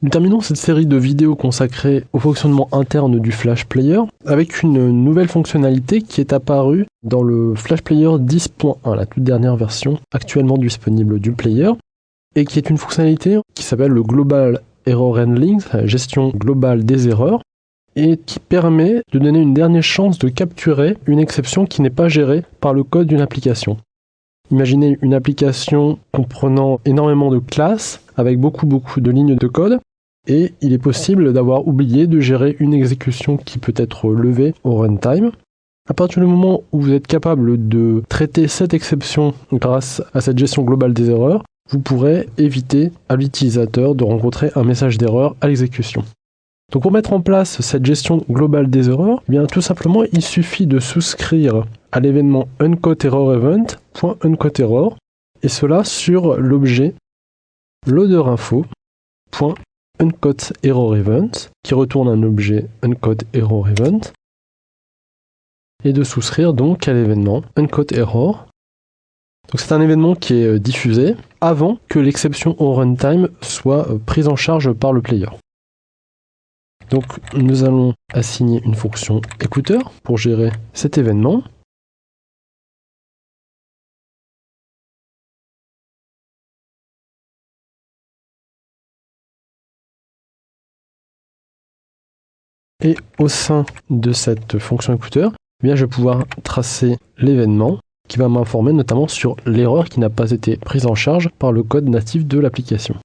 Nous terminons cette série de vidéos consacrées au fonctionnement interne du Flash Player avec une nouvelle fonctionnalité qui est apparue dans le Flash Player 10.1, la toute dernière version actuellement disponible du player, et qui est une fonctionnalité qui s'appelle le Global Error Handling, la gestion globale des erreurs, et qui permet de donner une dernière chance de capturer une exception qui n'est pas gérée par le code d'une application. Imaginez une application comprenant énormément de classes avec beaucoup de lignes de code, et il est possible d'avoir oublié de gérer une exécution qui peut être levée au runtime. À partir du moment où vous êtes capable de traiter cette exception grâce à cette gestion globale des erreurs, vous pourrez éviter à l'utilisateur de rencontrer un message d'erreur à l'exécution. Donc pour mettre en place cette gestion globale des erreurs, eh bien tout simplement il suffit de souscrire à l'événement uncaughterrorEvent.uncaughterror, et cela sur l'objet loaderinfo.uncaughterrorEvent qui retourne un objet uncaughterrorEvent, et de souscrire donc à l'événement uncaughterror. Donc c'est un événement qui est diffusé avant que l'exception au runtime soit prise en charge par le player. Donc nous allons assigner une fonction écouteur pour gérer cet événement. Et au sein de cette fonction écouteur, eh bien, je vais pouvoir tracer l'événement qui va m'informer notamment sur l'erreur qui n'a pas été prise en charge par le code natif de l'application.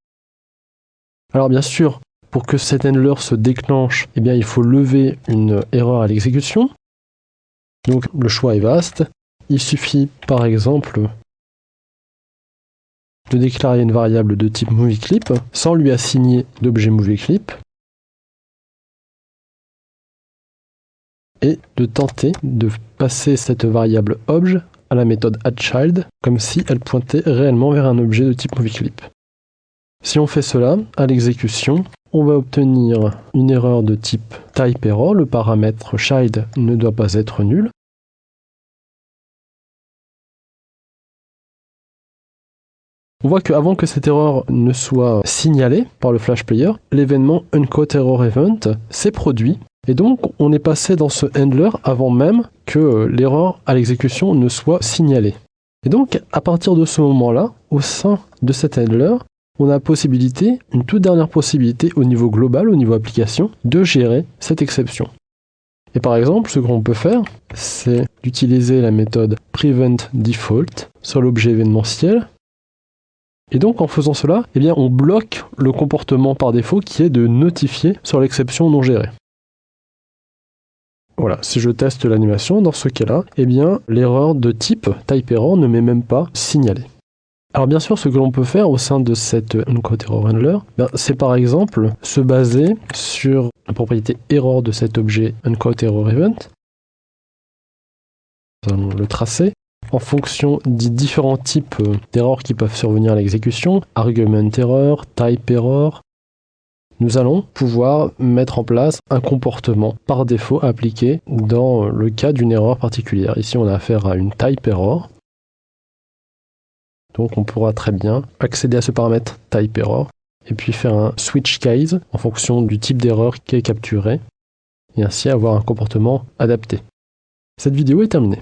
Alors bien sûr, pour que cet handler se déclenche, eh bien, il faut lever une erreur à l'exécution. Donc le choix est vaste. Il suffit par exemple de déclarer une variable de type movieClip sans lui assigner d'objet movieClip et de tenter de passer cette variable obj à la méthode addChild comme si elle pointait réellement vers un objet de type movieClip. Si on fait cela à l'exécution, on va obtenir une erreur de type typeError, le paramètre child ne doit pas être nul. On voit qu'avant que cette erreur ne soit signalée par le Flash Player, l'événement uncaughterrorEvent s'est produit, et donc on est passé dans ce handler avant même que l'erreur à l'exécution ne soit signalée. Et donc à partir de ce moment-là, au sein de cet handler, on a une toute dernière possibilité au niveau global, au niveau application, de gérer cette exception. Et par exemple, ce qu'on peut faire, c'est d'utiliser la méthode preventDefault sur l'objet événementiel. Et donc en faisant cela, eh bien, on bloque le comportement par défaut qui est de notifier sur l'exception non gérée. Voilà, si je teste l'animation, dans ce cas-là, eh bien, l'erreur de type typeError ne m'est même pas signalée. Alors bien sûr, ce que l'on peut faire au sein de cette uncaughterrorHandler, c'est par exemple se baser sur la propriété error de cet objet uncaughterrorEvent. Nous allons le tracer en fonction des différents types d'erreurs qui peuvent survenir à l'exécution, argument error, type error. Nous allons pouvoir mettre en place un comportement par défaut appliqué dans le cas d'une erreur particulière. Ici, on a affaire à une type error. Donc on pourra très bien accéder à ce paramètre typeError et puis faire un switch case en fonction du type d'erreur qui est capturé et ainsi avoir un comportement adapté. Cette vidéo est terminée.